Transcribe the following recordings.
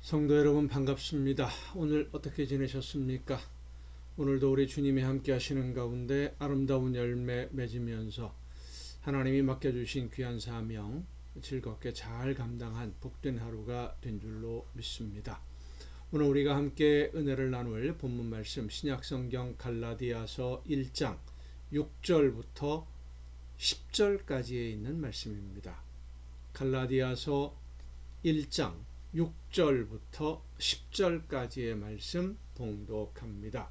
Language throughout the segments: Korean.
성도 여러분 반갑습니다. 오늘 어떻게 지내셨습니까? 오늘도 우리 주님이 함께 하시는 가운데 아름다운 열매 맺으면서 하나님이 맡겨주신 귀한 사명 즐겁게 잘 감당한 복된 하루가 된 줄로 믿습니다. 오늘 우리가 함께 은혜를 나눌 본문 말씀 신약성경 갈라디아서 1장 6절부터 10절까지에 있는 말씀입니다. 갈라디아서 1장 6절부터 10절까지의 말씀 봉독합니다.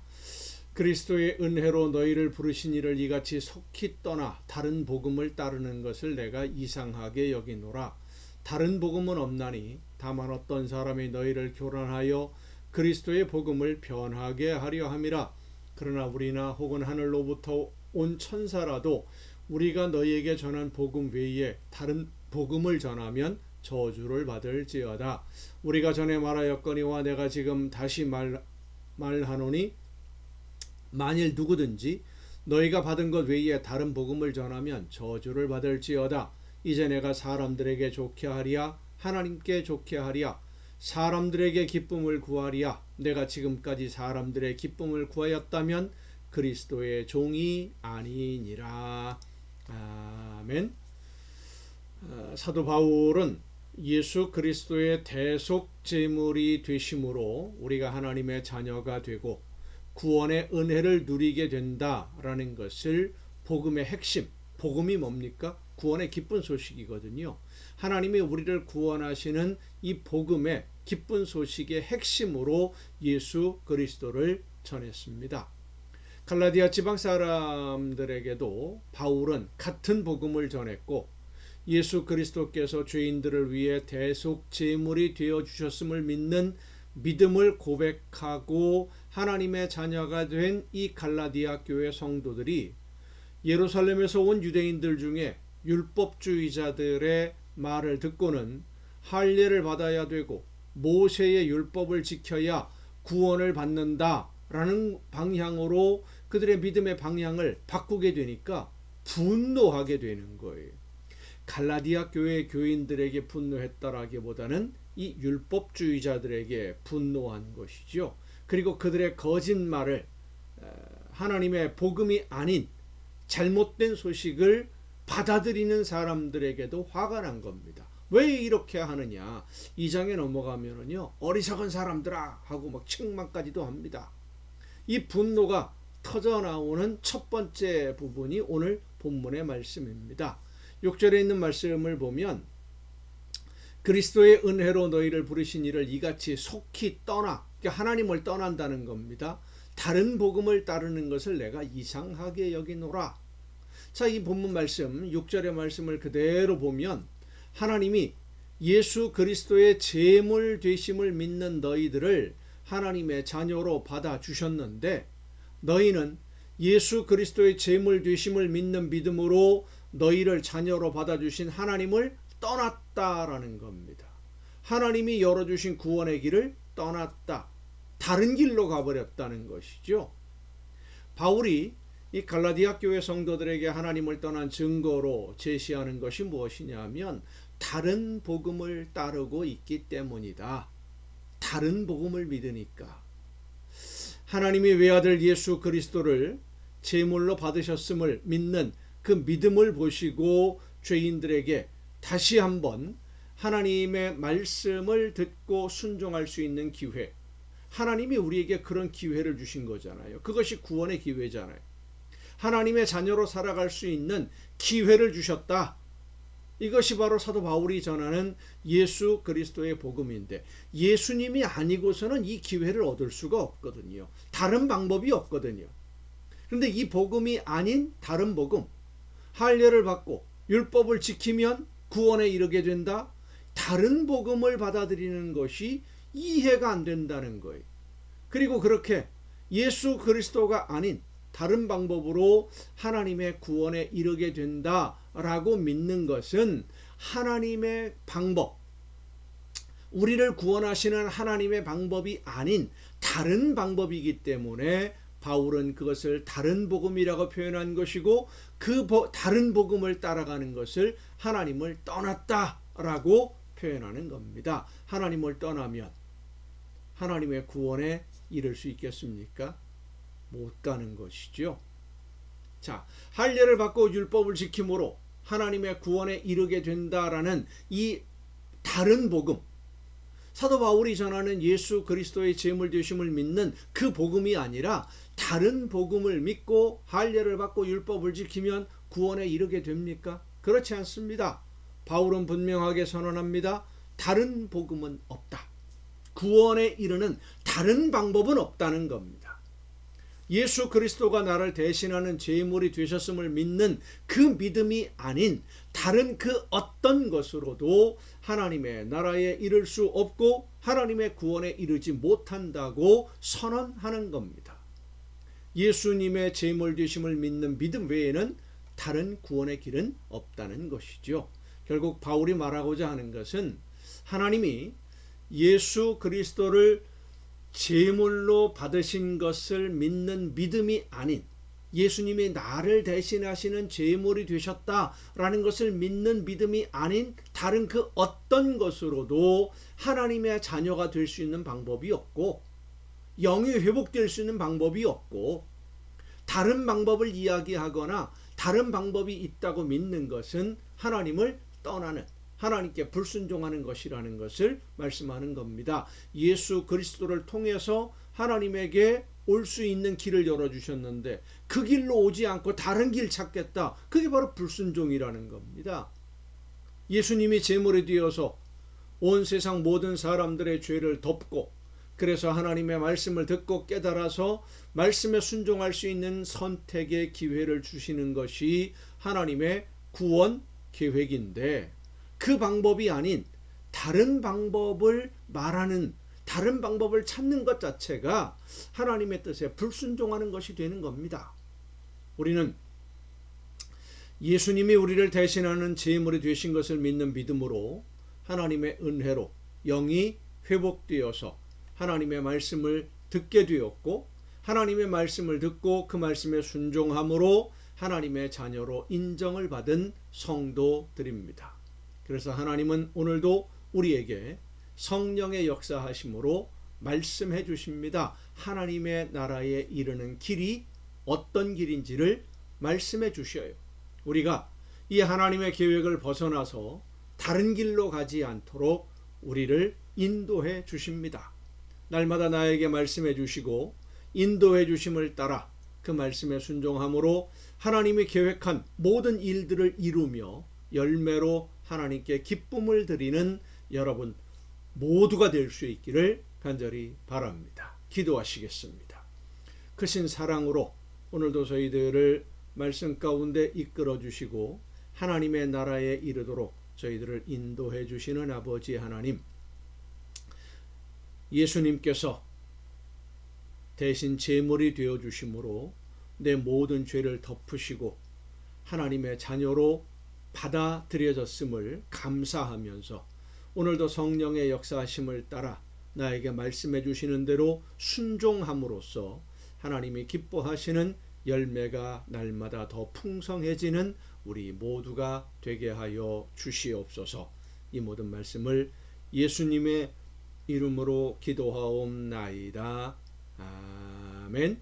그리스도의 은혜로 너희를 부르신 이를 이같이 속히 떠나 다른 복음을 따르는 것을 내가 이상하게 여기노라. 다른 복음은 없나니 다만 어떤 사람이 너희를 교란하여 그리스도의 복음을 변하게 하려 함이라. 그러나 우리나 혹은 하늘로부터 온 천사라도 우리가 너희에게 전한 복음 외에 다른 복음을 전하면 저주를 받을지어다. 우리가 전에 말하였거니와 내가 지금 다시 말하노니 만일 누구든지 너희가 받은 것 외에 다른 복음을 전하면 저주를 받을지어다. 이제 내가 사람들에게 좋게 하랴 하나님께 좋게 하랴 사람들에게 기쁨을 구하랴. 내가 지금까지 사람들의 기쁨을 구하였다면 그리스도의 종이 아니니라. 아멘. 사도 바울은 예수 그리스도의 대속 제물이 되심으로 우리가 하나님의 자녀가 되고 구원의 은혜를 누리게 된다라는 것을 복음의 핵심, 복음이 뭡니까? 구원의 기쁜 소식이거든요. 하나님이 우리를 구원하시는 이 복음의 기쁜 소식의 핵심으로 예수 그리스도를 전했습니다. 갈라디아 지방 사람들에게도 바울은 같은 복음을 전했고 예수 그리스도께서 죄인들을 위해 대속 제물이 되어 주셨음을 믿는 믿음을 고백하고 하나님의 자녀가 된 이 갈라디아 교회 성도들이 예루살렘에서 온 유대인들 중에 율법주의자들의 말을 듣고는 할례를 받아야 되고 모세의 율법을 지켜야 구원을 받는다라는 방향으로 그들의 믿음의 방향을 바꾸게 되니까 분노하게 되는 거예요. 갈라디아 교회 교인들에게 분노했다라기보다는 이 율법주의자들에게 분노한 것이죠. 그리고 그들의 거짓말을 하나님의 복음이 아닌 잘못된 소식을 받아들이는 사람들에게도 화가 난 겁니다. 왜 이렇게 하느냐? 2장에 넘어가면은요, 어리석은 사람들아 하고 막 책망까지도 합니다. 이 분노가 터져 나오는 첫 번째 부분이 오늘 본문의 말씀입니다. 6절에 있는 말씀을 보면 그리스도의 은혜로 너희를 부르신 이를 이같이 속히 떠나, 그러니까 하나님을 떠난다는 겁니다. 다른 복음을 따르는 것을 내가 이상하게 여기노라. 자, 이 본문 말씀 6절의 말씀을 그대로 보면 하나님이 예수 그리스도의 제물 되심을 믿는 너희들을 하나님의 자녀로 받아주셨는데 너희는 예수 그리스도의 제물 되심을 믿는 믿음으로 너희를 자녀로 받아주신 하나님을 떠났다라는 겁니다. 하나님이 열어주신 구원의 길을 떠났다. 다른 길로 가버렸다는 것이죠. 바울이 이 갈라디아 교회 성도들에게 하나님을 떠난 증거로 제시하는 것이 무엇이냐면 다른 복음을 따르고 있기 때문이다. 다른 복음을 믿으니까. 하나님이 외아들 예수 그리스도를 제물로 받으셨음을 믿는 그 믿음을 보시고 죄인들에게 다시 한번 하나님의 말씀을 듣고 순종할 수 있는 기회, 하나님이 우리에게 그런 기회를 주신 거잖아요. 그것이 구원의 기회잖아요. 하나님의 자녀로 살아갈 수 있는 기회를 주셨다. 이것이 바로 사도 바울이 전하는 예수 그리스도의 복음인데 예수님이 아니고서는 이 기회를 얻을 수가 없거든요. 다른 방법이 없거든요. 그런데 이 복음이 아닌 다른 복음, 할례를 받고 율법을 지키면 구원에 이르게 된다. 다른 복음을 받아들이는 것이 이해가 안 된다는 거예요. 그리고 그렇게 예수 그리스도가 아닌 다른 방법으로 하나님의 구원에 이르게 된다라고 믿는 것은 하나님의 방법, 우리를 구원하시는 하나님의 방법이 아닌 다른 방법이기 때문에 바울은 그것을 다른 복음이라고 표현한 것이고 그 다른 복음을 따라가는 것을 하나님을 떠났다라고 표현하는 겁니다. 하나님을 떠나면 하나님의 구원에 이를 수 있겠습니까? 못 가는 것이죠. 자, 할례를 받고 율법을 지킴으로 하나님의 구원에 이르게 된다라는 이 다른 복음, 사도 바울이 전하는 예수 그리스도의 제물 되심을 믿는 그 복음이 아니라 다른 복음을 믿고 할례를 받고 율법을 지키면 구원에 이르게 됩니까? 그렇지 않습니다. 바울은 분명하게 선언합니다. 다른 복음은 없다. 구원에 이르는 다른 방법은 없다는 겁니다. 예수 그리스도가 나를 대신하는 제물이 되셨음을 믿는 그 믿음이 아닌 다른 그 어떤 것으로도 하나님의 나라에 이를 수 없고 하나님의 구원에 이르지 못한다고 선언하는 겁니다. 예수님의 제물 되심을 믿는 믿음 외에는 다른 구원의 길은 없다는 것이죠. 결국 바울이 말하고자 하는 것은 하나님이 예수 그리스도를 제물로 받으신 것을 믿는 믿음이 아닌 예수님이 나를 대신하시는 제물이 되셨다라는 것을 믿는 믿음이 아닌 다른 그 어떤 것으로도 하나님의 자녀가 될 수 있는 방법이 없고 영이 회복될 수 있는 방법이 없고 다른 방법을 이야기하거나 다른 방법이 있다고 믿는 것은 하나님을 떠나는 하나님께 불순종하는 것이라는 것을 말씀하는 겁니다. 예수 그리스도를 통해서 하나님에게 올 수 있는 길을 열어주셨는데 그 길로 오지 않고 다른 길 찾겠다. 그게 바로 불순종이라는 겁니다. 예수님이 제물이 되어서 온 세상 모든 사람들의 죄를 덮고 그래서 하나님의 말씀을 듣고 깨달아서 말씀에 순종할 수 있는 선택의 기회를 주시는 것이 하나님의 구원 계획인데 그 방법이 아닌 다른 방법을 말하는 다른 방법을 찾는 것 자체가 하나님의 뜻에 불순종하는 것이 되는 겁니다. 우리는 예수님이 우리를 대신하는 제물이 되신 것을 믿는 믿음으로 하나님의 은혜로 영이 회복되어서 하나님의 말씀을 듣게 되었고 하나님의 말씀을 듣고 그 말씀에 순종함으로 하나님의 자녀로 인정을 받은 성도들입니다. 그래서 하나님은 오늘도 우리에게 성령의 역사하심으로 말씀해 주십니다. 하나님의 나라에 이르는 길이 어떤 길인지를 말씀해 주셔요. 우리가 이 하나님의 계획을 벗어나서 다른 길로 가지 않도록 우리를 인도해 주십니다. 날마다 나에게 말씀해 주시고 인도해 주심을 따라 그 말씀에 순종함으로 하나님이 계획한 모든 일들을 이루며 열매로 하나님께 기쁨을 드리는 여러분 모두가 될 수 있기를 간절히 바랍니다. 기도하시겠습니다. 크신 사랑으로 오늘도 저희들을 말씀 가운데 이끌어 주시고 하나님의 나라에 이르도록 저희들을 인도해 주시는 아버지 하나님, 예수님께서 대신 제물이 되어 주심으로 내 모든 죄를 덮으시고 하나님의 자녀로 받아들여졌음을 감사하면서 오늘도 성령의 역사하심을 따라 나에게 말씀해 주시는 대로 순종함으로써 하나님이 기뻐하시는 열매가 날마다 더 풍성해지는 우리 모두가 되게 하여 주시옵소서. 이 모든 말씀을 예수님의 이름으로 기도하옵나이다. 아멘.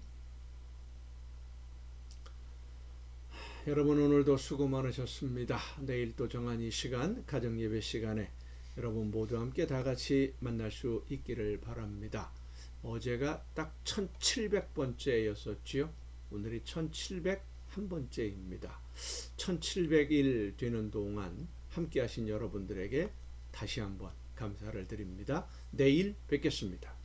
여러분 오늘도 수고 많으셨습니다. 내일 또 정한 이 시간 가정예배 시간에 여러분 모두 함께 다 같이 만날 수 있기를 바랍니다. 어제가 딱 1700번째였었지요. 오늘이 1701번째입니다. 1700일 되는 동안 함께 하신 여러분들에게 다시 한번 감사를 드립니다. 내일 뵙겠습니다.